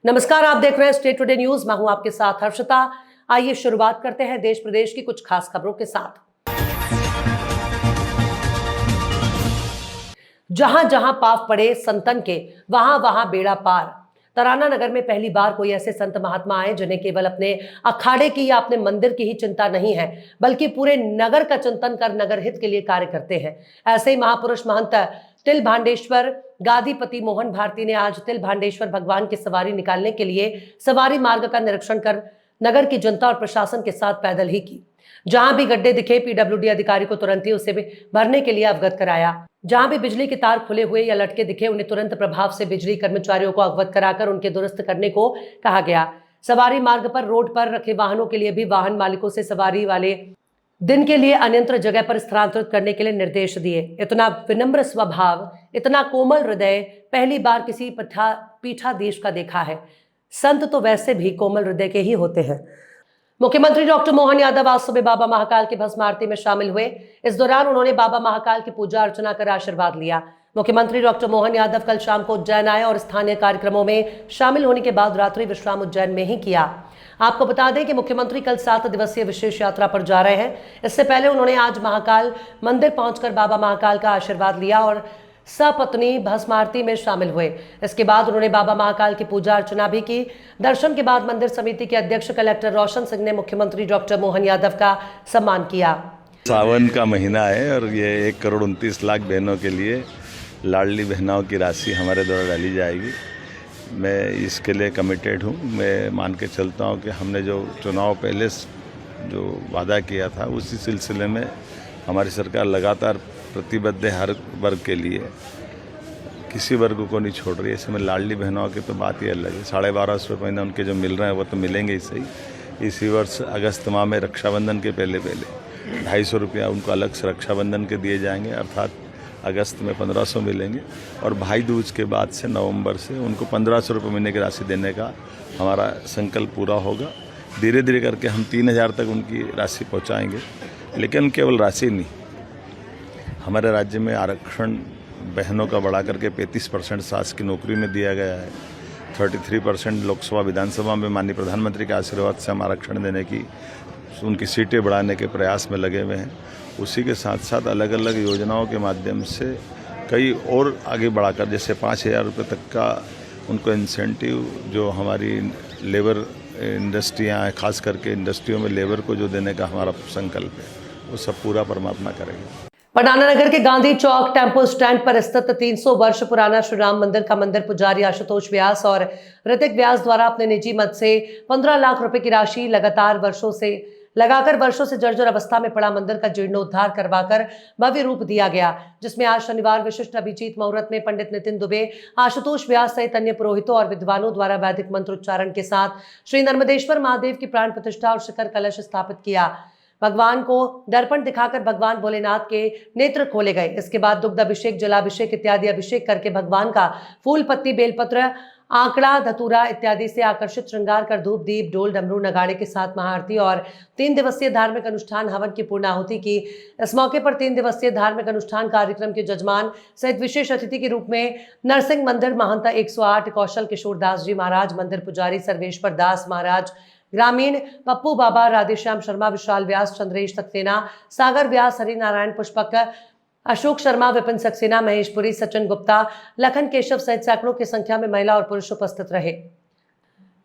नमस्कार, आप देख रहे हैं स्टेट टुडे न्यूज। मैं हूं आपके साथ हर्षिता। आइए शुरुआत करते हैं देश प्रदेश की कुछ खास खबरों के साथ। जहां जहां पाप पड़े संतन के, वहां वहां बेड़ा पार। तराना नगर में पहली बार कोई ऐसे संत महात्मा आए जिन्हें केवल अपने अखाड़े की या अपने मंदिर की ही चिंता नहीं है, बल्कि पूरे नगर का चिंतन कर नगर हित के लिए कार्य करते हैं। ऐसे ही महापुरुष महंत तिल भांडेश्वर गादीपति मोहन भारती ने आज तिल भांडेश्वर भगवान की सवारी निकालने के लिए सवारी मार्ग का निरीक्षण कर नगर की जनता और प्रशासन के साथ पैदल ही की। जहां भी गड्ढे दिखे, पीडब्ल्यूडी अधिकारी को तुरंत ही उसे भी भरने के लिए अवगत कराया। जहां भी बिजली के तार खुले हुए या लटके दिखे, उन्हें तुरंत प्रभाव से बिजली कर्मचारियों को अवगत कराकर उनके दुरुस्त करने को कहा गया। सवारी मार्ग पर रोड पर रखे वाहनों के लिए भी वाहन मालिकों से सवारी वाले दिन के लिए अन्यत्र जगह पर स्थानांतरित करने के लिए निर्देश दिए। इतना विनम्र स्वभाव, इतना कोमल हृदय पहली बार किसी पीठाधीश का देखा है। संत तो वैसे भी कोमल हृदय के ही होते हैं। मुख्यमंत्री डॉक्टर मोहन यादव आज सुबह बाबा महाकाल की भस्म आरती में शामिल हुए। इस दौरान उन्होंने बाबा महाकाल की पूजा अर्चना कर आशीर्वाद लिया। मुख्यमंत्री डॉक्टर मोहन यादव कल शाम को उज्जैन आए और स्थानीय कार्यक्रमों में शामिल होने के बाद रात्रि विश्राम उज्जैन में ही किया। आपको बता दें कि मुख्यमंत्री कल 7 दिवसीय विशेष यात्रा पर जा रहे हैं। इससे पहले उन्होंने आज महाकाल मंदिर पहुंचकर बाबा महाकाल का आशीर्वाद लिया और सपत्नी भस्म आरती में शामिल हुए। इसके बाद उन्होंने बाबा महाकाल की पूजा अर्चना भी की। दर्शन के बाद मंदिर समिति के अध्यक्ष कलेक्टर रोशन सिंह ने मुख्यमंत्री डॉक्टर मोहन यादव का सम्मान किया। सावन का महीना है और ये 1,29,00,000 बहनों के लिए लाडली बहनों की राशि हमारे द्वारा डाली जाएगी। मैं इसके लिए कमिटेड हूँ। मैं मान के चलता हूँ कि हमने जो चुनाव पहले जो वादा किया था, उसी सिलसिले में हमारी सरकार लगातार प्रतिबद्ध है हर वर्ग के लिए, किसी वर्ग को नहीं छोड़ रही है। इसमें लाडली बहनों की तो बात ही अलग है। 1250 रुपये महीना उनके जो मिल रहे हैं वो तो मिलेंगे ही सही। इसी वर्ष अगस्त माह में रक्षाबंधन के पहले 250 रुपया उनको अलग से रक्षाबंधन के दिए जाएंगे, अर्थात अगस्त में 1500 मिलेंगे। और भाई दूज के बाद से नवंबर से उनको 1500 रुपये महीने की राशि देने का हमारा संकल्प पूरा होगा। धीरे धीरे करके हम 3000 तक उनकी राशि पहुंचाएंगे। लेकिन केवल राशि नहीं, हमारे राज्य में आरक्षण बहनों का बढ़ा करके 35% सास की नौकरी में दिया गया है। 33% लोकसभा विधानसभा में माननीय प्रधानमंत्री के आशीर्वाद से हम आरक्षण देने की, उनकी सीटें बढ़ाने के प्रयास में लगे हुए हैं। उसी के साथ साथ अलग अलग योजनाओं के माध्यम से कई और आगे बढ़ाकर, जैसे 5000 रुपये तक का उनको इंसेंटिव, जो हमारी लेबर इंडस्ट्रियाँ हैं, खास करके इंडस्ट्रियों में लेबर को जो देने का हमारा संकल्प है, वो सब पूरा परमात्मा करेंगे। पटाना नगर के गांधी चौक टेम्पो स्टैंड पर स्थित 300 वर्ष पुराना श्री राम मंदिर का मंदिर पुजारी आशुतोष व्यास और ऋतिक व्यास द्वारा अपने निजी मद से 15 लाख रुपए की राशि लगाकर वर्षों से जर्जर अवस्था में पड़ा मंदिर का जीर्णोद्धार करवाकर भव्य रूप दिया गया, जिसमें आज शनिवार विशिष्ट अभिजीत मुहूर्त में पंडित नितिन दुबे, आशुतोष व्यास सहित अन्य पुरोहितों और विद्वानों द्वारा वैदिक मंत्रोच्चारण के साथ श्री नर्मदेश्वर महादेव की प्राण प्रतिष्ठा और शिखर कलश स्थापित किया। भगवान को दर्पण दिखाकर भगवान भोलेनाथ के नेत्र खोले गए। इसके बाद दुग्ध अभिषेक, जलाभिषेक इत्यादि अभिषेक करके भगवान का फूल पत्ती, बेलपत्र, आंकड़ा, धतूरा इत्यादि से आकर्षित श्रृंगार कर धूप, दीप, ढोल, डमरू, नगाड़े के साथ महाआरती और 3 दिवसीय धार्मिक अनुष्ठान हवन की पूर्णाहुति की। इस मौके पर 3 दिवसीय धार्मिक अनुष्ठान कार्यक्रम के जजमान सहित विशेष अतिथि के रूप में नरसिंह मंदिर महंत 108 कौशल किशोर दास जी महाराज, मंदिर पुजारी सर्वेश्वर दास महाराज, ग्रामीण पप्पू बाबा, राधेश्याम शर्मा, विशाल व्यास, चंद्रेश सक्सेना, सागर व्यास, हरिनारायण पुष्पक, अशोक शर्मा, विपिन सक्सेना, महेशपुरी, सचिन गुप्ता, लखन केशव सहित सैकड़ों की संख्या में महिला और पुरुष उपस्थित रहे।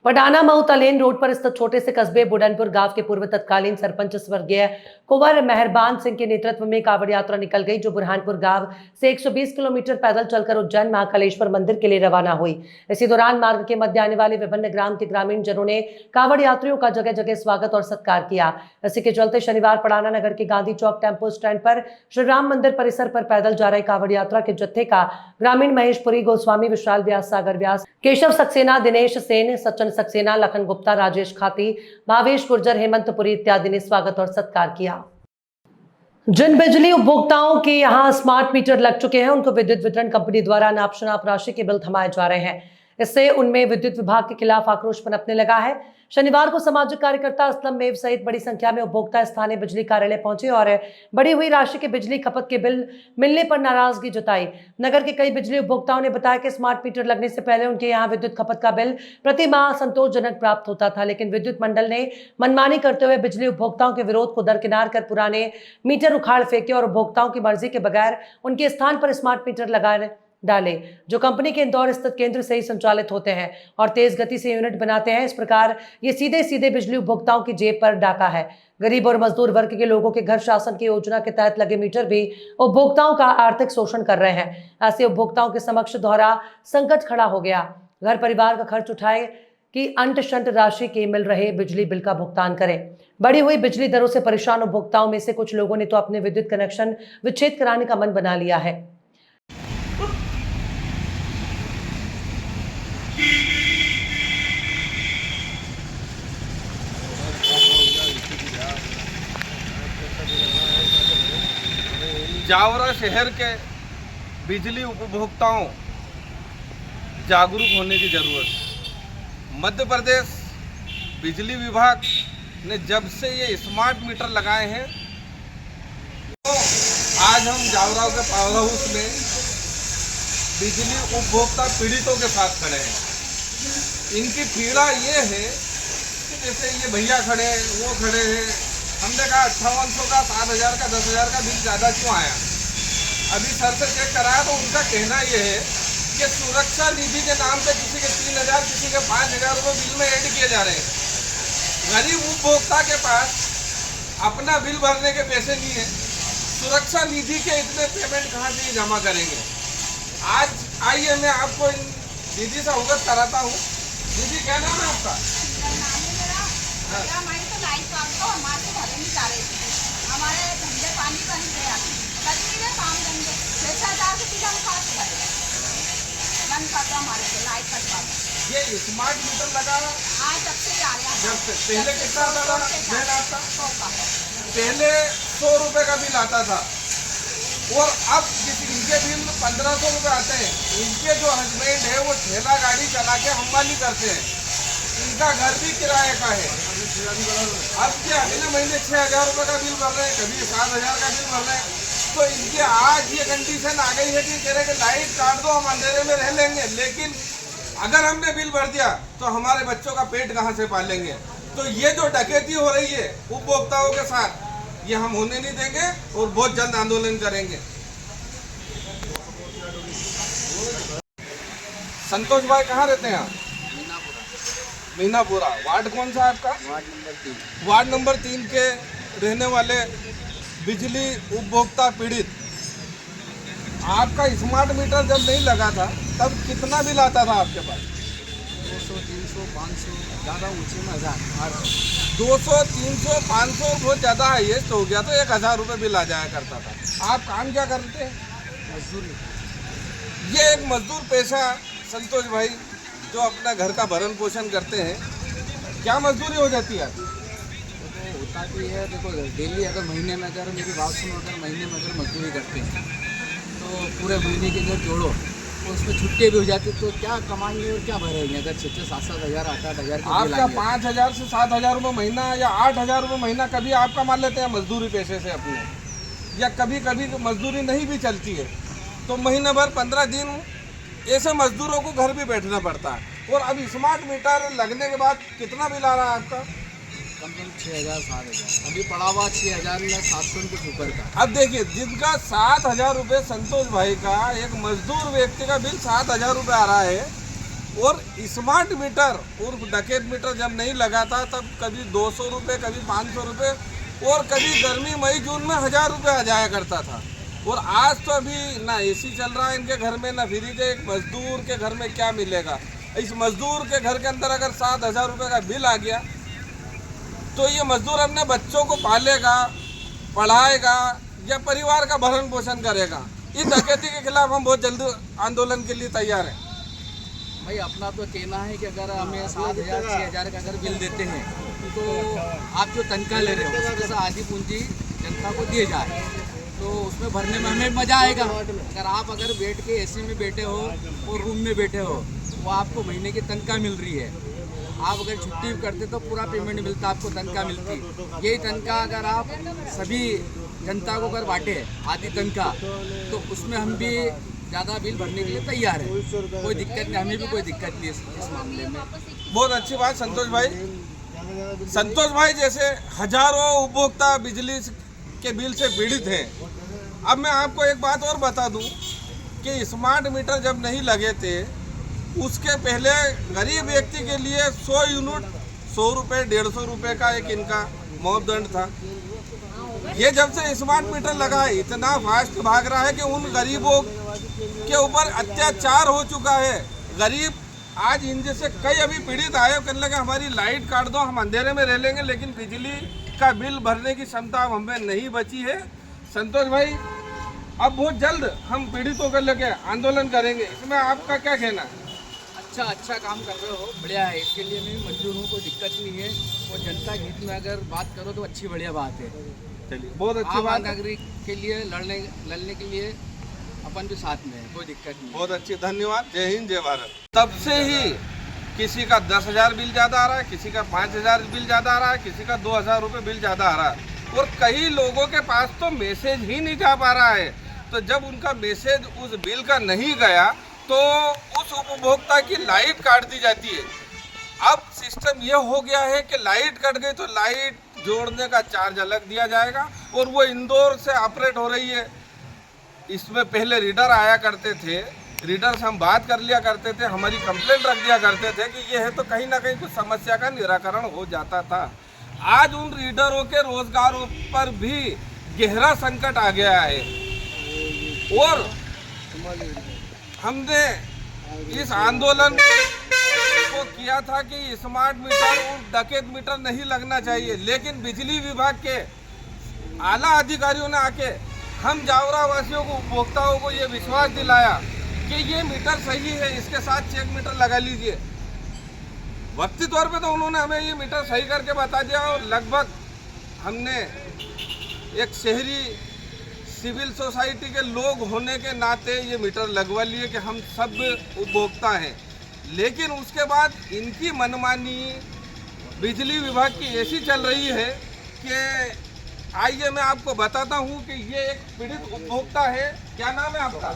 पटाना मऊ तलेन रोड पर स्थित छोटे से कस्बे बुडनपुर गांव के पूर्व तत्कालीन सरपंच स्वर्गीय कुंवर मेहरबान सिंह के नेतृत्व में कावड़ यात्रा निकल गई, जो बुरहानपुर गांव से 120 किलोमीटर पैदल चलकर उज्जैन महाकालेश्वर मंदिर के लिए रवाना हुई। इसी दौरान मार्ग के मध्य आने वाले विभिन्न ग्राम के ग्रामीण जनों ने कावड़ यात्रियों का जगह जगह स्वागत और सत्कार किया। इसी के चलते शनिवार पटाना नगर के गांधी चौक टेम्पो स्टैंड पर श्री राम मंदिर परिसर पर पैदल जा रहे कावड़ यात्रा के जत्थे का ग्रामीण महेशपुरी, गोस्वामी, विशाल व्यास, सागर व्यास, केशव सक्सेना, दिनेश सेन, सचिन सक्सेना, लखन गुप्ता, राजेश खाती, भावेश गुर्जर, हेमंतपुरी इत्यादि ने स्वागत और सत्कार किया। जिन बिजली उपभोक्ताओं के यहां स्मार्ट मीटर लग चुके हैं, उनको विद्युत वितरण कंपनी द्वारा नाप शनाप राशि के बिल थमाए जा रहे हैं। इससे उनमें विद्युत विभाग के खिलाफ आक्रोश पनपने लगा है। शनिवार को सामाजिक कार्यकर्ता असलम मेव सहित बड़ी संख्या में उपभोक्ता स्थानीय बिजली कार्यालय पहुंचे और बढ़ी हुई राशि के बिजली खपत के बिल मिलने पर नाराजगी जताई। नगर के कई बिजली उपभोक्ताओं ने बताया कि स्मार्ट मीटर लगने से पहले उनके यहाँ विद्युत खपत का बिल प्रति माह संतोषजनक प्राप्त होता था, लेकिन विद्युत मंडल ने मनमानी करते हुए बिजली उपभोक्ताओं के विरोध को दरकिनार कर पुराने मीटर उखाड़ फेंके और उपभोक्ताओं की मर्जी के बगैर उनके स्थान पर स्मार्ट मीटर लगाए डाले, जो कंपनी के इंदौर स्थित केंद्र से ही संचालित होते हैं और तेज गति से यूनिट बनाते हैं। इस प्रकार ये सीधे सीधे बिजली उपभोक्ताओं की जेब पर डाका है। गरीब और मजदूर वर्ग के लोगों के घर शासन की योजना के तहत लगे मीटर भी उपभोक्ताओं का आर्थिक शोषण कर रहे हैं। ऐसे उपभोक्ताओं के समक्ष दोहरा संकट खड़ा हो गया। घर परिवार का खर्च उठाए कि अंट शंट राशि के मिल रहे बिजली बिल का भुगतान करें। बढ़ी हुई बिजली दरों से परेशान उपभोक्ताओं में से कुछ लोगों ने तो अपने विद्युत कनेक्शन विच्छेद कराने का मन बना लिया है। जावरा शहर के बिजली उपभोक्ताओं जागरूक होने की ज़रूरत। मध्य प्रदेश बिजली विभाग ने जब से ये स्मार्ट मीटर लगाए हैं, तो आज हम जावरा के पावर हाउस में बिजली उपभोक्ता पीड़ितों के साथ खड़े हैं। इनकी पीड़ा ये है कि जैसे ये भैया खड़े हैं, वो खड़े हैं, हमने कहा 5800 का, 7000 का, 10,000 का बिल ज़्यादा क्यों आया। अभी सर से चेक कराया तो उनका कहना ये है कि सुरक्षा निधि के नाम पे किसी के 3000, किसी के 5000 रुपये बिल में ऐड किए जा रहे हैं। गरीब उपभोक्ता के पास अपना बिल भरने के पैसे नहीं है, सुरक्षा निधि के इतने पेमेंट कहाँ से जमा करेंगे। आज आइए मैं आपको इन दीदी से अवगत कराता हूँ। दीदी क्या नाम है आपका? हमारे धंधे पानी बंद गया, काम धंधे 6,000 से सीधा बंद करता हमारे को लाइट कटवा। ये स्मार्ट मीटर लगा आज तब से आ रहा है। जब से पहले कितना आता था बिल आपका? पहले 100 रुपये का बिल आता था और अब इनके बिल 1500 रुपये आते हैं। इनके जो हस्बैंड है वो ठेला गाड़ी चला के हमाली करते हैं, इनका घर भी किराए का है। अब क्या अगले महीने 6,000 रुपये का बिल भर रहे हैं, कभी 7,000 का बिल भर रहे हैं। तो इनकी आज ये कंडीशन आ गई है कि कह रहे कि लाइट काट दो, हम अंधेरे में रह लेंगे, लेकिन अगर हमने बिल भर दिया तो हमारे बच्चों का पेट कहाँ से पालेंगे। तो ये जो डकैती हो रही है उपभोक्ताओं के साथ, ये हम होने नहीं देंगे और बहुत जल्द आंदोलन करेंगे। संतोष भाई कहाँ रहते हैं आप? मीनापुरा। वार्ड कौन सा आपका? वार्ड नंबर 3 के रहने वाले बिजली उपभोक्ता पीड़ित। आपका स्मार्ट मीटर जब नहीं लगा था तब कितना बिल आता था आपके पास? 200, 300, 500, ज़्यादा ऊँचे में 1000। 200, 300, 500 बहुत ज़्यादा हाईएस्ट हो गया तो 1000 रुपये बिल आ जाया करता था। आप काम क्या करते हैं? मजदूरी। ये एक मजदूर पेशा संतोष भाई जो अपना घर का भरण पोषण करते हैं, क्या मजदूरी हो जाती है? तो होता भी है, देखो डेली अगर महीने में अगर मेरी बात सुनो, अगर महीने में अगर मजदूरी करते हैं तो पूरे महीने की अगर जोड़ो तो उसमें छुट्टी भी हो जाती, तो क्या कमाएंगे और क्या भरेंगे। अगर 6-6, 7-7 हज़ार, 8-8 हज़ार आपका 5,000 से 7,000 रुपये महीना या 8,000 रुपये महीना कभी आप कमा लेते हैं मजदूरी पैसे से अपने, या कभी कभी मजदूरी नहीं भी चलती है तो महीने भर 15 दिन ऐसे मजदूरों को घर भी बैठना पड़ता है। और अब स्मार्ट मीटर लगने के बाद कितना बिल आ रहा है आपका? कम से कम 6,000, 7,000 अभी पड़ा हुआ 6,000 या 700 कुछ ऊपर का। अब देखिए जिनका 7,000 रुपये, संतोष भाई का एक मजदूर व्यक्ति का बिल 7,000 रुपये आ रहा है, और स्मार्ट मीटर और डकैत मीटर जब नहीं लगा था तब कभी 200 रुपये, कभी 500 रुपये, और कभी गर्मी मई जून में 1,000 रुपये आ जाया करता था। और आज तो अभी ना एसी चल रहा है इनके घर में, ना फ्रिज है। एक मजदूर के घर में क्या मिलेगा? इस मजदूर के घर के अंदर अगर 7,000 रुपये का बिल आ गया तो ये मजदूर अपने बच्चों को पालेगा, पढ़ाएगा या परिवार का भरण पोषण करेगा। इस डकैती के खिलाफ हम बहुत जल्द आंदोलन के लिए तैयार हैं। भाई अपना तो कहना है कि अगर हमें 7,000, 6,000 का अगर बिल देते हैं तो आप जो तनख्वाह ले रहे हो उसमें से आधी पूंजी जनता को दिए जाए तो उसमें भरने में हमें मज़ा आएगा। अगर बैठ के एसी में बैठे हो और रूम में बैठे हो वो आपको महीने की तनख्वाह मिल रही है। आप अगर छुट्टी करते तो पूरा पेमेंट मिलता, आपको तनख्वाह मिलती। यही तनख्वाह अगर आप सभी जनता को अगर बांटे आधी तनख्वाह, तो उसमें हम भी ज़्यादा बिल भरने के लिए तैयार है। कोई दिक्कत नहीं, हमें भी कोई दिक्कत नहीं इस मामले में। बहुत अच्छी बात संतोष भाई। संतोष भाई जैसे हजारों उपभोक्ता बिजली के बिल से पीड़ित हैं। अब मैं आपको एक बात और बता दूं कि स्मार्ट मीटर जब नहीं लगे थे, उसके पहले गरीब व्यक्ति के लिए 100 यूनिट 100 रुपये 150 रुपये का एक इनका मापदंड था। ये जब से स्मार्ट मीटर लगा है, इतना फास्ट भाग रहा है कि उन गरीबों के ऊपर अत्याचार हो चुका है। गरीब आज इन जैसे कई अभी पीड़ित आए, कहने लगे हमारी लाइट काट दो, हम अंधेरे में रह लेंगे, लेकिन बिजली का बिल भरने की क्षमता अब हमें नहीं बची है। संतोष भाई, अब बहुत जल्द हम पीड़ितों को लेके आंदोलन करेंगे, इसमें आपका क्या कहना है? अच्छा काम कर रहे हो, बढ़िया है। इसके लिए मैं भी मंजूर हूँ, कोई दिक्कत नहीं है। और जनता के हित में अगर बात करो तो अच्छी बढ़िया बात है। चलिए, बहुत अच्छी आम बात है। नागरिक के लिए लड़ने के लिए अपन भी साथ में है, कोई दिक्कत नहीं। बहुत अच्छी, धन्यवाद। जय हिंद, जय भारत। तब से ही किसी का 10,000 बिल ज़्यादा आ रहा है, किसी का 5,000 बिल ज़्यादा आ रहा है, किसी का 2,000 रुपये बिल ज़्यादा आ रहा है, और कई लोगों के पास तो मैसेज ही नहीं जा पा रहा है। तो जब उनका मैसेज उस बिल का नहीं गया तो उस उपभोक्ता की लाइट काट दी जाती है। अब सिस्टम ये हो गया है कि लाइट कट गई तो लाइट जोड़ने का चार्ज अलग दिया जाएगा, और वो इंदौर से ऑपरेट हो रही है। इसमें पहले रीडर आया करते थे, रीडर से हम बात कर लिया करते थे, हमारी कंप्लेंट रख दिया करते थे कि ये है, तो कहीं ना कहीं कुछ समस्या का निराकरण हो जाता था। आज उन रीडरों के रोजगारों पर भी गहरा संकट आ गया है, और हमने इस आंदोलन को किया था कि स्मार्ट मीटर और डकैत मीटर नहीं लगना चाहिए, लेकिन बिजली विभाग के आला अधिकारियों ने आके हम जावरा वासियों को, उपभोक्ताओं को ये विश्वास दिलाया कि ये मीटर सही है, इसके साथ चेक मीटर लगा लीजिए। वक्ती तौर पे तो उन्होंने हमें ये मीटर सही करके बता दिया, और लगभग हमने एक शहरी सिविल सोसाइटी के लोग होने के नाते ये मीटर लगवा लिए कि हम सब उपभोक्ता हैं। लेकिन उसके बाद इनकी मनमानी बिजली विभाग की ऐसी चल रही है कि आइए मैं आपको बताता हूं कि ये एक पीड़ित उपभोक्ता है। क्या नाम है आपका?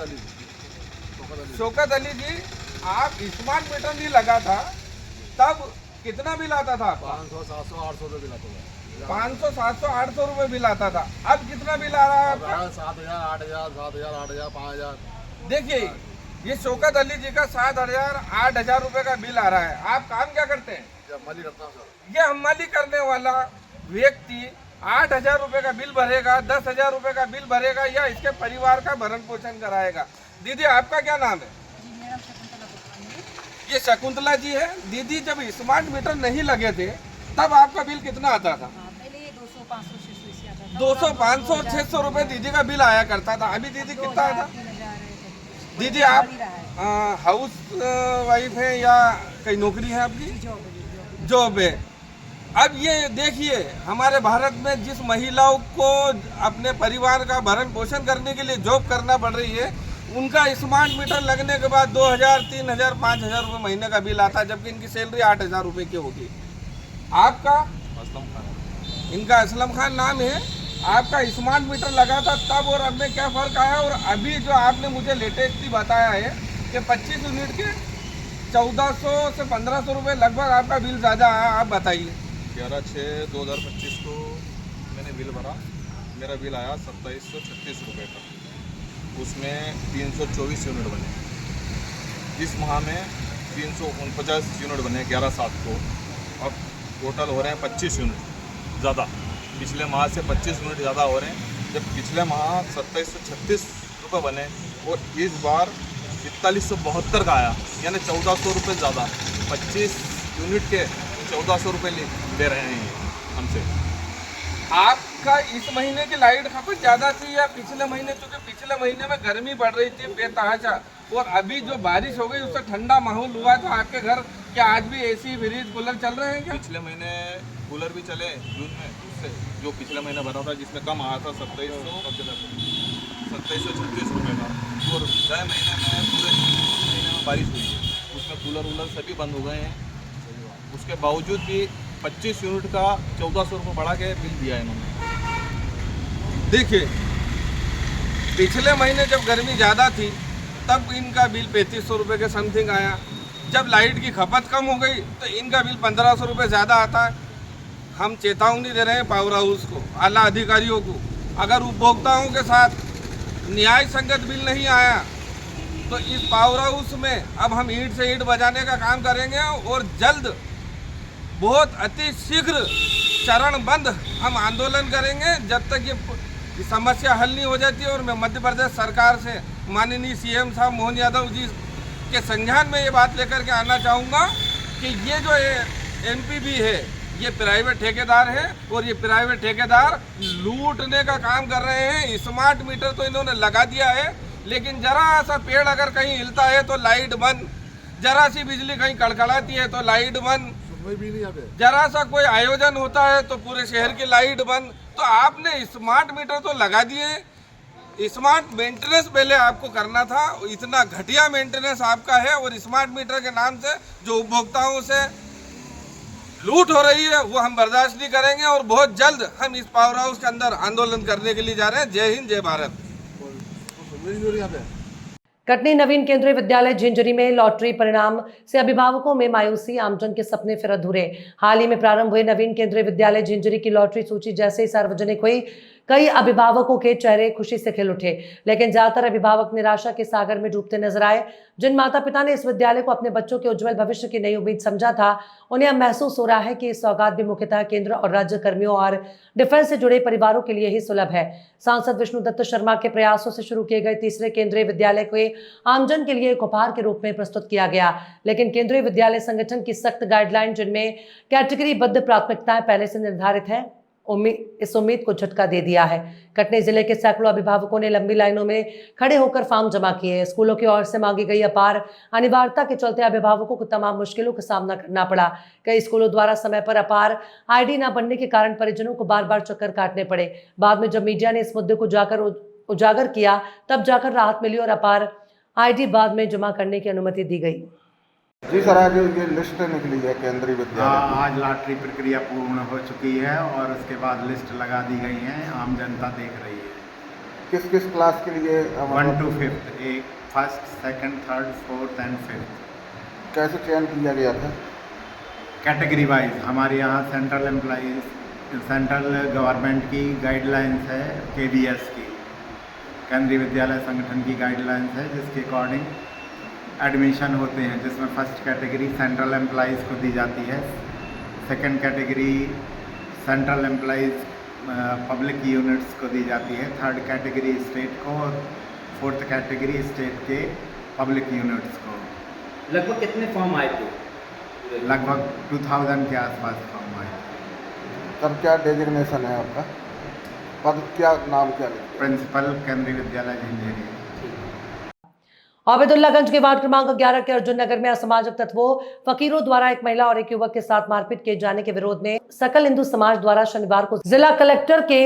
शौकत अली जी। आप स्मार्ट मीटर नहीं लगा था तब कितना बिल आता था? 500, 700, 800 रुपये बिल आता था। 500, 700, 800 रुपये बिल आता था। अब कितना बिल आ रहा है आपका? 7,000, 8,000, 7,000, 8,000, 5,000। देखिए, ये शौकत अली जी का 7,000, 8,000 रुपये का बिल आ रहा है। आप काम क्या करते हैं? हमाली करता हूँ सर। ये हमाली करने वाला व्यक्ति 8,000 रुपये का बिल भरेगा, 10,000 रुपये का बिल भरेगा, या इसके परिवार का भरण पोषण कराएगा। दीदी, आपका क्या नाम है? ये शकुंतला जी है। दीदी, जब स्मार्ट मीटर नहीं लगे थे तब आपका बिल कितना आता था? 200, 500, 600 रुपये दीदी का बिल आया करता था। अभी दीदी कितना आता? दीदी, आप हाउस वाइफ है या कहीं नौकरी है आपकी? जॉब है। अब ये देखिए, हमारे भारत में जिस महिलाओं को अपने परिवार का भरण पोषण करने के लिए जॉब करना पड़ रही है, उनका स्मार्ट मीटर लगने के बाद 2,000, 3,000, 5,000 रुपये महीने का बिल आता है, जबकि इनकी सैलरी 8,000 रुपये की होगी। आपका? असलम खान। इनका असलम खान नाम है। आपका स्मार्ट मीटर लगा था तब और अब में क्या फ़र्क आया? और अभी जो आपने मुझे लेटेस्टली बताया है कि 25 यूनिट के 1,400 से 1,500 रुपये लगभग आपका बिल ज़्यादा आया। आप बताइए। 11/6/2025 को मैंने बिल भरा। मेरा बिल आया 2736 रुपये का। उसमें 324 यूनिट बने। इस माह में 349 यूनिट बने 11/7 को। अब टोटल हो रहे हैं 25 यूनिट ज़्यादा। पिछले माह से 25 यूनिट ज़्यादा हो रहे हैं। जब पिछले माह 2736 रुपये बने और इस बार 4172 का आया, यानी 1,400 रुपये ज़्यादा। 25 यूनिट के 1,400 रुपये ले रहे हैं ये हमसे। आपका इस महीने की लाइट खपत ज़्यादा थी या पिछले महीने? क्योंकि पिछले महीने में गर्मी बढ़ रही थी बेतहाशा, और अभी जो बारिश हो गई उससे ठंडा माहौल हुआ, तो आपके घर क्या आज भी एसी, फ्रिज, कूलर चल रहे हैं क्या? पिछले महीने कूलर भी चले जून में, उससे जो पिछले महीने भरा था जिसमें कम आया था 2736 रुपये का। और गए महीने में पूरे महीने में बारिश हुई है, उसमें कूलर वूलर सभी बंद हो गए हैं। उसके बावजूद भी 25 यूनिट का 1400 रुपये बढ़ा के बिल दिया है इन्होंने। देखिए, पिछले महीने जब गर्मी ज़्यादा थी तब इनका बिल 3500 रुपये के समथिंग आया। जब लाइट की खपत कम हो गई तो इनका बिल 1500 रुपये ज़्यादा आता है। हम चेतावनी दे रहे हैं पावर हाउस को, आला अधिकारियों को, अगर उपभोक्ताओं के साथ न्याय संगत बिल नहीं आया तो इस पावर हाउस में अब हम ईंट से ईंट बजाने का काम करेंगे और जल्द बहुत अति शीघ्र चरणबद्ध हम आंदोलन करेंगे जब तक ये समस्या हल नहीं हो जाती है। और मैं मध्य प्रदेश सरकार से माननीय सीएम साहब मोहन यादव जी के संज्ञान में ये बात लेकर के आना चाहूँगा कि ये जो एमपीबी है ये प्राइवेट ठेकेदार है और ये प्राइवेट ठेकेदार लूटने का काम कर रहे हैं। स्मार्ट मीटर तो इन्होंने लगा दिया है, लेकिन जरा सा पेड़ अगर कहीं हिलता है तो लाइट बंद, जरा सी बिजली कहीं कड़कड़ाती है तो लाइट बंद, जरा सा कोई आयोजन होता है तो पूरे शहर की लाइट बंद। तो आपने स्मार्ट मीटर तो लगा दिए, स्मार्ट मेंटेनेंस पहले आपको करना था। इतना घटिया मेंटेनेंस आपका है और स्मार्ट मीटर के नाम से जो उपभोक्ताओं से लूट हो रही है वो हम बर्दाश्त नहीं करेंगे और बहुत जल्द हम इस पावर हाउस के अंदर आंदोलन करने के लिए जा रहे हैं। जय हिंद, जय भारत। कटनी नवीन केंद्रीय विद्यालय झिंझरी में लॉटरी परिणाम से अभिभावकों में मायूसी, आमजन के सपने फिर अधूरे। हाल ही में प्रारंभ हुए नवीन केंद्रीय विद्यालय झिंझरी की लॉटरी सूची जैसे ही सार्वजनिक हुई, कई अभिभावकों के चेहरे खुशी से खिल उठे, लेकिन ज्यादातर अभिभावक निराशा के सागर में डूबते नजर आए। जिन माता पिता ने इस विद्यालय को अपने बच्चों के उज्जवल भविष्य की नई उम्मीद समझा था, उन्हें अब महसूस हो रहा है कि इस सौगात भी मुख्यतः केंद्र और राज्य कर्मियों और डिफेंस से जुड़े परिवारों के लिए ही सुलभ है। सांसद विष्णुदत्त शर्मा के प्रयासों से शुरू किए गए तीसरे केंद्रीय विद्यालय को आमजन के लिए एक उपहार के रूप में प्रस्तुत किया गया, लेकिन केंद्रीय विद्यालय संगठन की सख्त गाइडलाइन, जिनमें कैटेगरीबद्ध प्राथमिकताएं पहले से निर्धारित है, इस उम्मीद को झटका दे दिया है। कटनी जिले के सैकड़ों अभिभावकों ने लंबी लाइनों में खड़े होकर फॉर्म जमा किए। स्कूलों की ओर से मांगी गई अपार अनिवार्यता के चलते अभिभावकों को तमाम मुश्किलों का सामना करना पड़ा। कई स्कूलों द्वारा समय पर अपार आईडी न बनने के कारण परिजनों को बार बार चक्कर काटने पड़े। बाद में जब मीडिया ने इस मुद्दे को जाकर उजागर किया, तब जाकर राहत मिली और अपार आईडी बाद में जमा करने की अनुमति दी गई। जी सर, आज ये लिस्ट निकली है केंद्रीय विद्यालय। हाँ, आज लॉटरी प्रक्रिया पूर्ण हो चुकी है और उसके बाद लिस्ट लगा दी गई है, आम जनता देख रही है। किस किस क्लास के लिए? 1 to 5th, एक first, second, third, fourth and fifth. कैसे चयन किया गया था? कैटेगरी वाइज हमारे यहाँ सेंट्रल गवर्नमेंट की गाइडलाइंस है, KVS की, केंद्रीय विद्यालय संगठन की गाइडलाइंस है, जिसके अकॉर्डिंग एडमिशन होते हैं, जिसमें फर्स्ट कैटेगरी सेंट्रल एम्प्लॉइज़ को दी जाती है, second category central employees public units को दी जाती है, थर्ड कैटेगरी स्टेट को और फोर्थ कैटेगरी स्टेट के पब्लिक यूनिट्स को। लगभग कितने फॉर्म आए थे? लगभग 2000 के आसपास फॉर्म आए। तब क्या डेजिग्नेशन है आपका? पद क्या, नाम क्या? प्रिंसिपल, केंद्रीय विद्यालय झिंझरी। आबिदुल्लागंज के वार्ड क्रमांक 11 के अर्जुन नगर में असामाजिक तत्वों फकीरों द्वारा एक महिला और एक युवक के साथ मारपीट किए जाने के विरोध में सकल हिंदू समाज द्वारा शनिवार को जिला कलेक्टर के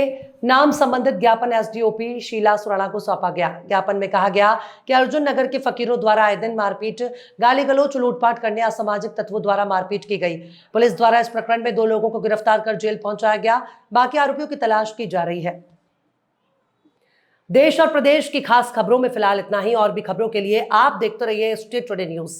नाम संबंधित ज्ञापन SDOP शीला सुराणा को सौंपा गया। ज्ञापन में कहा गया कि अर्जुन नगर के फकीरों द्वारा आए दिन मारपीट, गाली गलौज, लूटपाट करने असामाजिक तत्वों द्वारा मारपीट की गई। पुलिस द्वारा इस प्रकरण में 2 लोगों को गिरफ्तार कर जेल पहुंचाया गया, बाकी आरोपियों की तलाश की जा रही है। देश और प्रदेश की खास खबरों में फिलहाल इतना ही। और भी खबरों के लिए आप देखते रहिए स्टेट टुडे न्यूज।